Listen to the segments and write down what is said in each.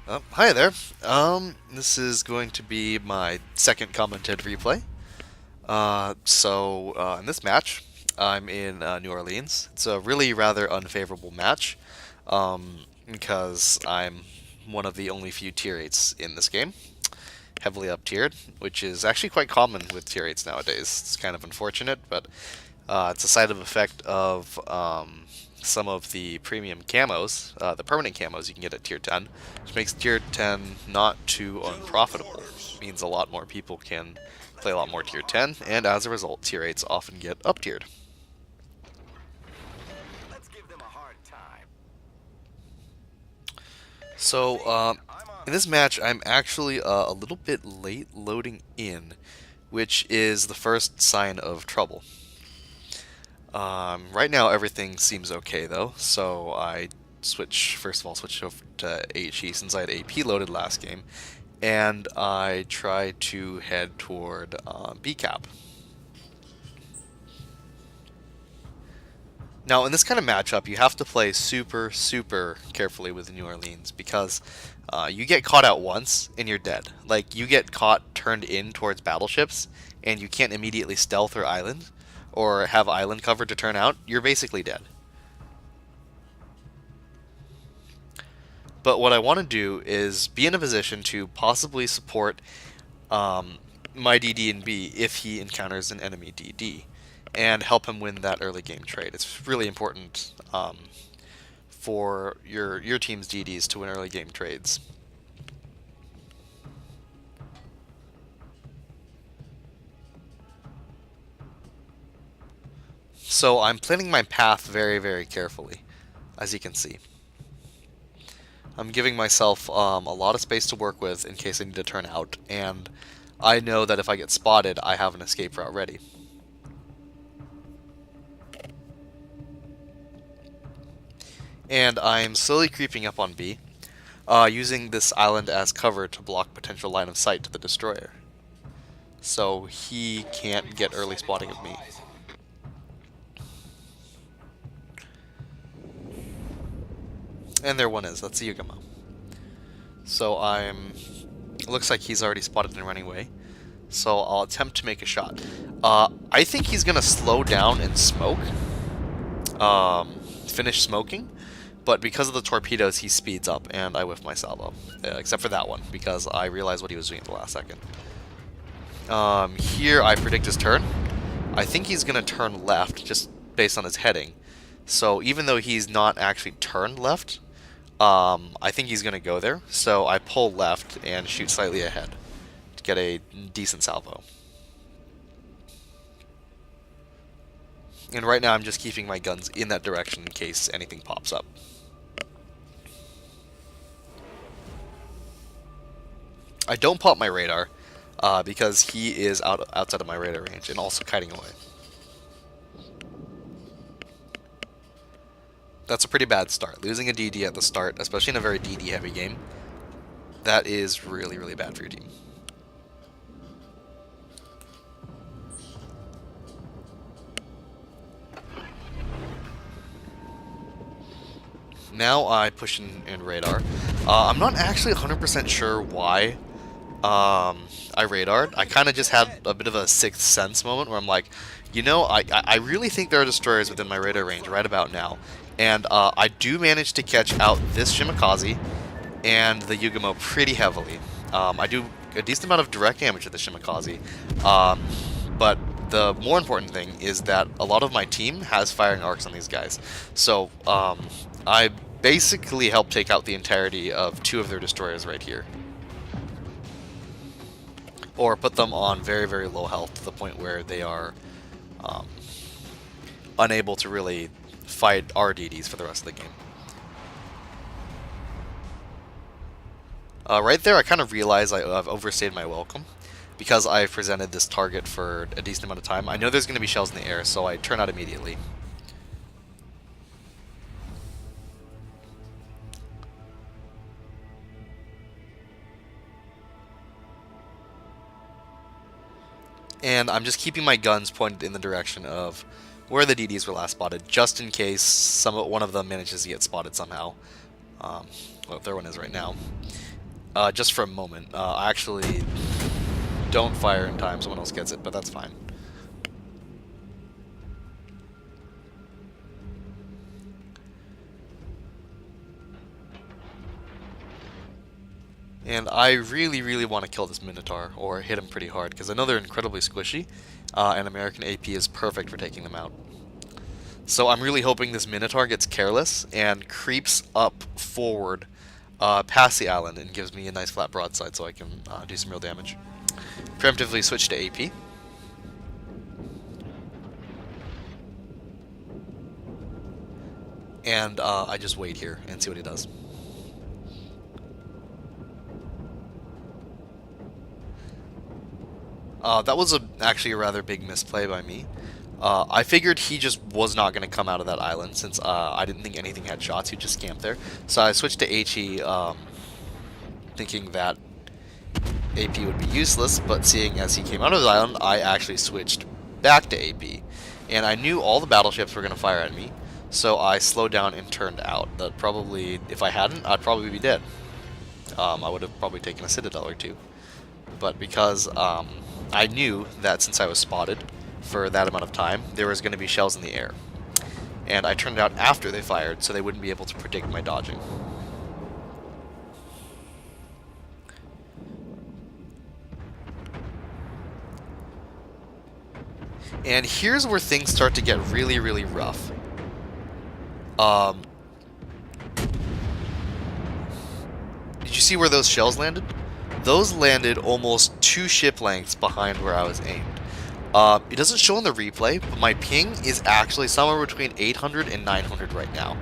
Hi there. This is going to be my second commented replay. In this match, I'm in New Orleans. It's a really rather unfavorable match, because I'm one of the only few tier 8s in this game, heavily up tiered, which is actually quite common with tier 8s nowadays. It's kind of unfortunate, but it's a side effect of some of the premium camos, the permanent camos you can get at tier 10, which makes tier 10 not too unprofitable. Means a lot more people can play a lot more tier 10, and as a result, tier 8s often get up tiered. In this match, I'm actually a little bit late loading in, which is the first sign of trouble. Right now, everything seems okay though, so I first of all, switch over to HE since I had AP loaded last game, and I try to head toward B cap. Now, in this kind of matchup, you have to play super, super carefully with New Orleans because you get caught out once and you're dead. Like, you get caught turned in towards battleships and you can't immediately stealth or island or have island cover to turn out, you're basically dead. But what I want to do is be in a position to possibly support my DD and B if he encounters an enemy DD and help him win that early game trade. It's really important for your team's DDs to win early game trades. So I'm planning my path very, very carefully, as you can see. I'm giving myself a lot of space to work with in case I need to turn out, and I know that if I get spotted, I have an escape route ready. And I'm slowly creeping up on B, using this island as cover to block potential line of sight to the destroyer. So he can't get early spotting of me. And there one is, that's the Yugamo. So looks like he's already spotted and running away. So I'll attempt to make a shot. I think he's gonna slow down and smoke. Finish smoking. But because of the torpedoes, he speeds up, and I whiff my salvo. Except for that one, because I realized what he was doing at the last second. Here I predict his turn. I think he's going to turn left, just based on his heading. So even though he's not actually turned left, I think he's going to go there. So I pull left and shoot slightly ahead to get a decent salvo. And right now I'm just keeping my guns in that direction in case anything pops up. I don't pop my radar because he is outside of my radar range and also kiting away. That's a pretty bad start. Losing a DD at the start, especially in a very DD heavy game, that is really, really bad for your team. Now I push in radar. I'm not actually 100% sure why I radared. I kind of just had a bit of a sixth sense moment where I'm like, I really think there are destroyers within my radar range right about now. And I do manage to catch out this Shimakaze and the Yugamo pretty heavily. I do a decent amount of direct damage to the Shimakaze. But the more important thing is that a lot of my team has firing arcs on these guys. So I basically helped take out the entirety of two of their destroyers right here. Or put them on very, very low health to the point where they are unable to really fight our DDs for the rest of the game. Right there, I kind of realized I've overstayed my welcome because I've presented this target for a decent amount of time. I know there's going to be shells in the air, so I turn out immediately. And I'm just keeping my guns pointed in the direction of where the DDs were last spotted, just in case one of them manages to get spotted somehow. Well, there one is right now. just for a moment. I actually don't fire in time, someone else gets it, but that's fine. And I really, really want to kill this Minotaur, or hit him pretty hard, because I know they're incredibly squishy, and American AP is perfect for taking them out. So I'm really hoping this Minotaur gets careless and creeps up forward past the island and gives me a nice flat broadside so I can do some real damage. Preemptively switch to AP. And I just wait here and see what he does. That was actually a rather big misplay by me. I figured he just was not going to come out of that island since I didn't think anything had shots. He'd just camp there. So I switched to HE thinking that AP would be useless, but seeing as he came out of the island, I actually switched back to AP. And I knew all the battleships were going to fire at me, so I slowed down and turned out. That probably, if I hadn't, I'd probably be dead. I would have probably taken a Citadel or two. But because I knew that since I was spotted for that amount of time, there was going to be shells in the air. And I turned out after they fired, so they wouldn't be able to predict my dodging. And here's where things start to get really, really rough. Did you see where those shells landed? Those landed almost 2 ship lengths behind where I was aimed. It doesn't show on the replay, but my ping is actually somewhere between 800 and 900 right now.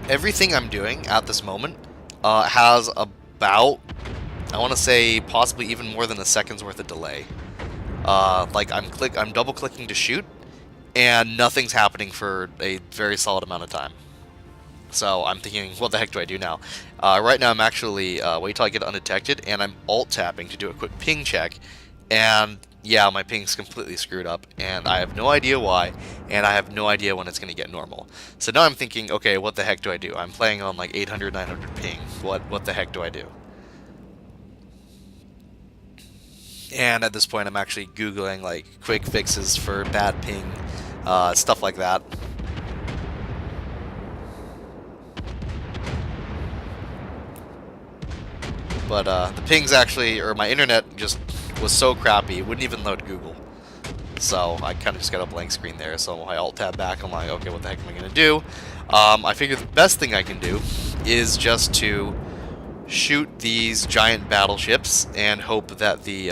Everything I'm doing at this moment has about, I want to say, possibly even more than a second's worth of delay. Like I'm double clicking to shoot, and nothing's happening for a very solid amount of time. So I'm thinking, what the heck do I do now? Right now I'm actually, wait till I get undetected, and I'm alt-tapping to do a quick ping check, and yeah, my ping's completely screwed up, and I have no idea why, and I have no idea when it's going to get normal. So now I'm thinking, okay, what the heck do I do? I'm playing on like 800, 900 ping. What the heck do I do? And at this point I'm actually Googling like quick fixes for bad ping, stuff like that. But the pings actually, or my internet just was so crappy, it wouldn't even load Google. So I kind of just got a blank screen there. So I alt-tab back, I'm like, okay, what the heck am I going to do? I figured the best thing I can do is just to shoot these giant battleships and hope that the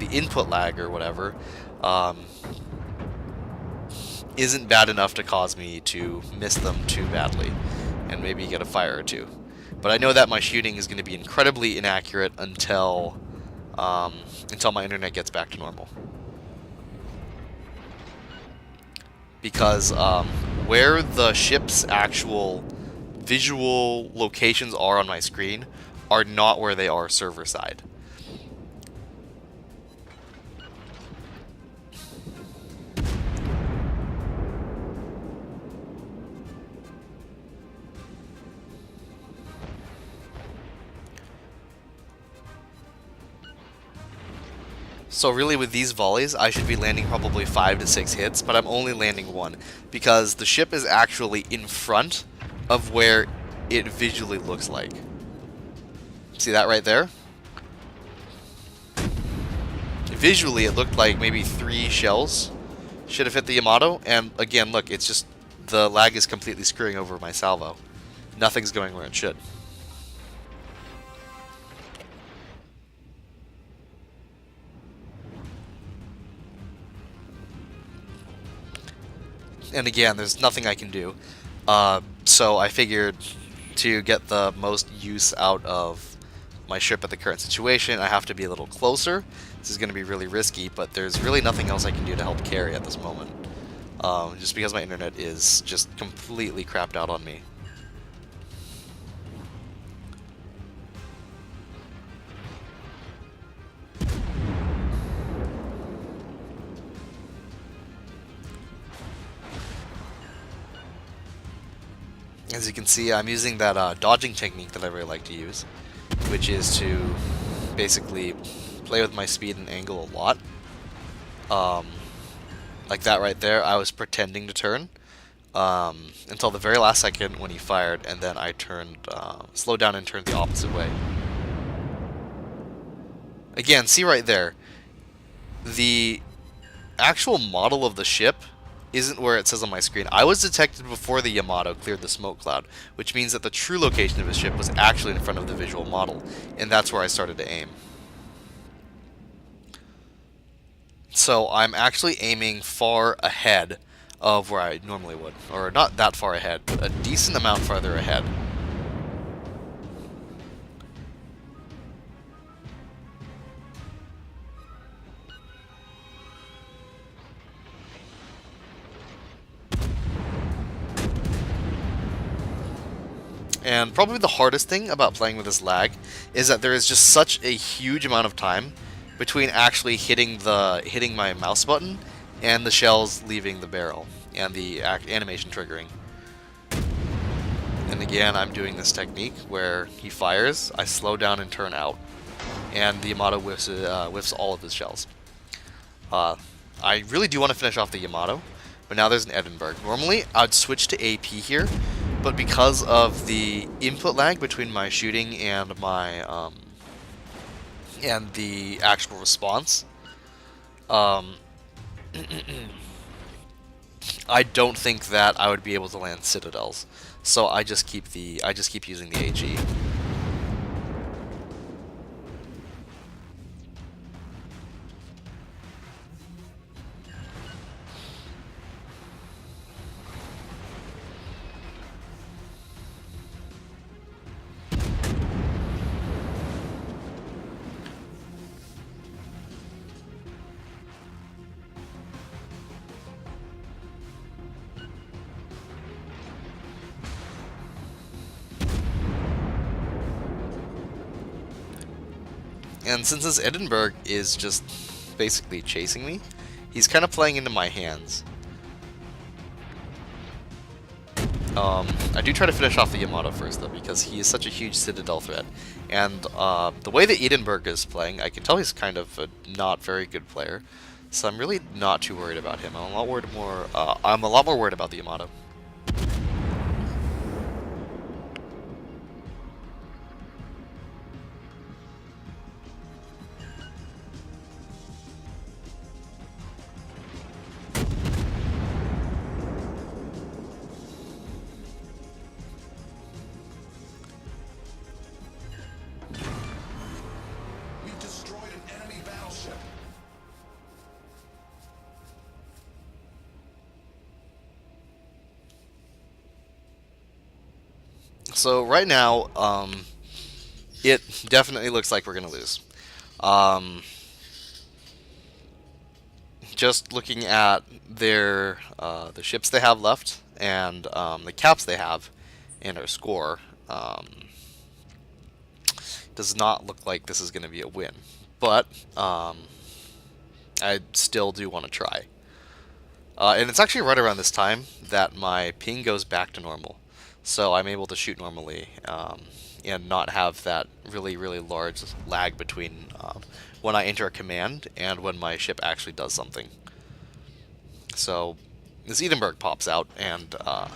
input lag or whatever isn't bad enough to cause me to miss them too badly and maybe get a fire or two. But I know that my shooting is going to be incredibly inaccurate until my internet gets back to normal. Because where the ship's actual visual locations are on my screen are not where they are server side. So really with these volleys, I should be landing probably 5 to 6 hits, but I'm only landing 1, because the ship is actually in front of where it visually looks like. See that right there? Visually, it looked like maybe 3 shells should have hit the Yamato, and again, look, it's just the lag is completely screwing over my salvo. Nothing's going where it should. And again, there's nothing I can do. So I figured to get the most use out of my ship at the current situation, I have to be a little closer. This is going to be really risky, but there's really nothing else I can do to help carry at this moment. Just because my internet is just completely crapped out on me. As you can see, I'm using that dodging technique that I really like to use, which is to basically play with my speed and angle a lot. Like that right there, I was pretending to turn until the very last second when he fired, and then I turned, slowed down and turned the opposite way. Again, see right there, the actual model of the ship isn't where it says on my screen. I was detected before the Yamato cleared the smoke cloud, which means that the true location of his ship was actually in front of the visual model, and that's where I started to aim. So I'm actually aiming far ahead of where I normally would. Or not that far ahead, but a decent amount farther ahead. And probably the hardest thing about playing with this lag is that there is just such a huge amount of time between actually hitting my mouse button and the shells leaving the barrel and the animation triggering. And again, I'm doing this technique where he fires, I slow down and turn out, and the Yamato whiffs all of his shells. I really do want to finish off the Yamato, but now there's an Edinburgh. Normally, I'd switch to AP here, but because of the input lag between my shooting and my and the actual response, I don't think that I would be able to land citadels. So I just keep using the AG. And since this Edinburgh is just basically chasing me, he's kind of playing into my hands. I do try to finish off the Yamato first, though, because he is such a huge Citadel threat. And the way that Edinburgh is playing, I can tell he's kind of a not very good player. So I'm really not too worried about him. I'm a lot more worried about the Yamato. So right now, it definitely looks like we're gonna lose. Um, just looking at the ships they have left and the caps they have and our score, does not look like this is gonna be a win. But I still do want to try. And it's actually right around this time that my ping goes back to normal. So I'm able to shoot normally and not have that really, really large lag between when I enter a command and when my ship actually does something. So this Edinburgh pops out, and I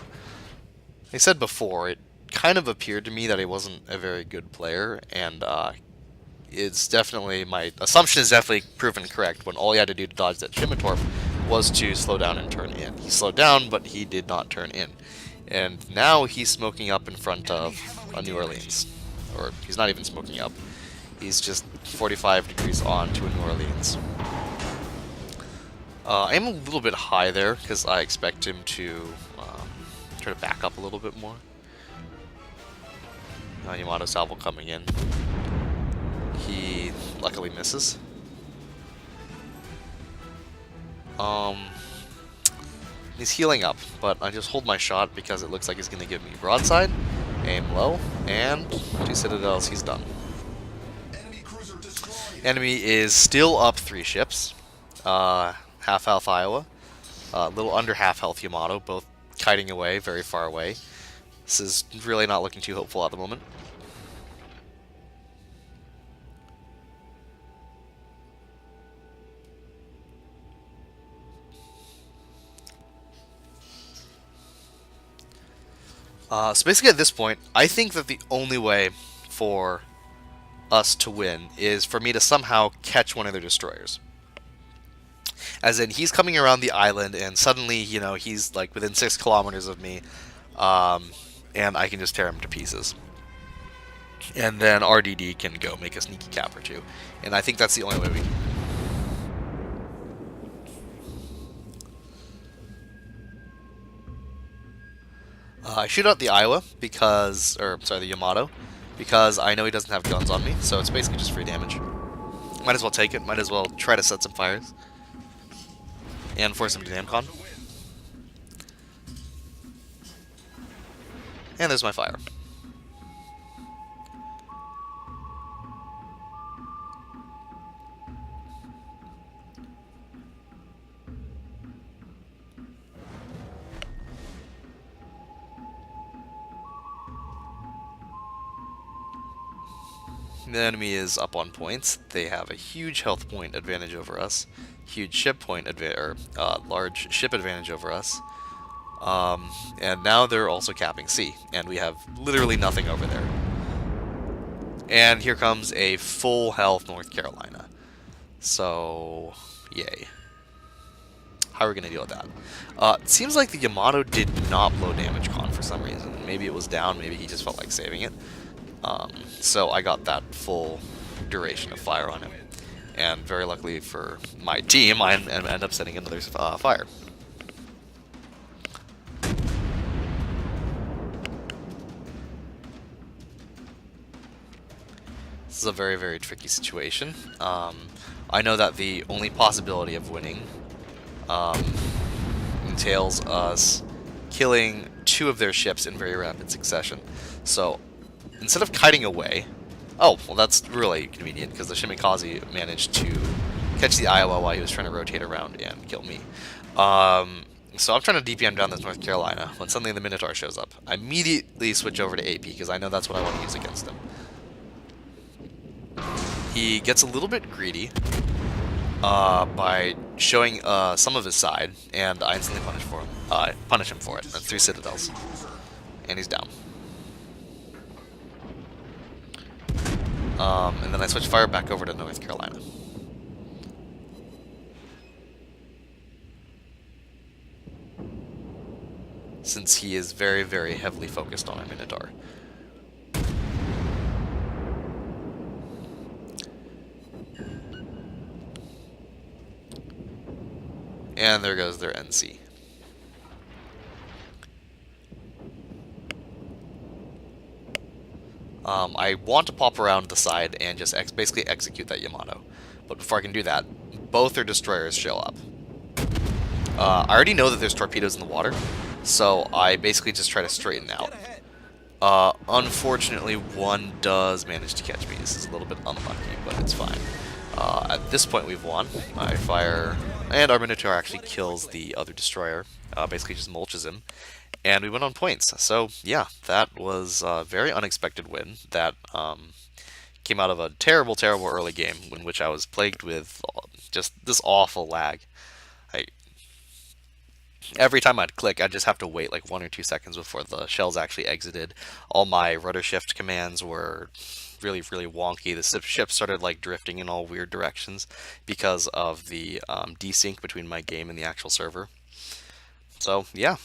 said before, it kind of appeared to me that he wasn't a very good player, and it's definitely, my assumption is definitely proven correct when all he had to do to dodge that Scimitar was to slow down and turn in. He slowed down, but he did not turn in. And now he's smoking up in front of a New Orleans. Or he's not even smoking up. He's just 45 degrees on to a New Orleans. I'm a little bit high there because I expect him to try to back up a little bit more. Yamato Salvo coming in. He luckily misses. He's healing up, but I just hold my shot because it looks like he's going to give me broadside, aim low, and 2 citadels, he's done. Enemy is still up 3 ships. Half health Iowa, a little under half health Yamato, both kiting away, very far away. This is really not looking too hopeful at the moment. So basically at this point, I think that the only way for us to win is for me to somehow catch one of their destroyers. As in, he's coming around the island, and suddenly, he's like within 6 kilometers of me, um, and I can just tear him to pieces. And then RDD can go make a sneaky cap or two, and I think that's the only way we can. I shoot out the Iowa the Yamato, because I know he doesn't have guns on me, so it's basically just free damage. Might as well take it. Might as well try to set some fires and force him to damcon. And there's my fire. The enemy is up on points. They have a huge health point advantage over us, huge ship point large ship advantage over us. And now they're also capping C, and we have literally nothing over there. And here comes a full health North Carolina. So, yay. How are we going to deal with that? It seems like the Yamato did not blow damage con for some reason. Maybe it was down, maybe he just felt like saving it. So I got that full duration of fire on him. And very luckily for my team, I end up setting another fire. This is a very, very tricky situation. I know that the only possibility of winning entails us killing 2 of their ships in very rapid succession. So instead of kiting away... Oh, well that's really convenient, because the Shimikaze managed to catch the Iowa while he was trying to rotate around and kill me. So I'm trying to DPM down this North Carolina, when suddenly the Minotaur shows up. I immediately switch over to AP, because I know that's what I want to use against him. He gets a little bit greedy by showing some of his side, and I instantly punish him for it. That's 3 citadels. And he's down. And then I switch fire back over to North Carolina. Since he is very, very heavily focused on a Minotaur. And there goes their NC. I want to pop around the side and just basically execute that Yamato. But before I can do that, both their destroyers show up. I already know that there's torpedoes in the water, so I basically just try to straighten out. Unfortunately, one does manage to catch me. This is a little bit unlucky, but it's fine. At this point, we've won. I fire, and our Minotaur actually kills the other destroyer. Basically just mulches him. And we went on points. So, yeah, that was a very unexpected win that came out of a terrible, terrible early game in which I was plagued with just this awful lag. Every time I'd click, I'd just have to wait like 1 or 2 seconds before the shells actually exited. All my rudder shift commands were really, really wonky. The ship started like drifting in all weird directions because of the desync between my game and the actual server. So, yeah.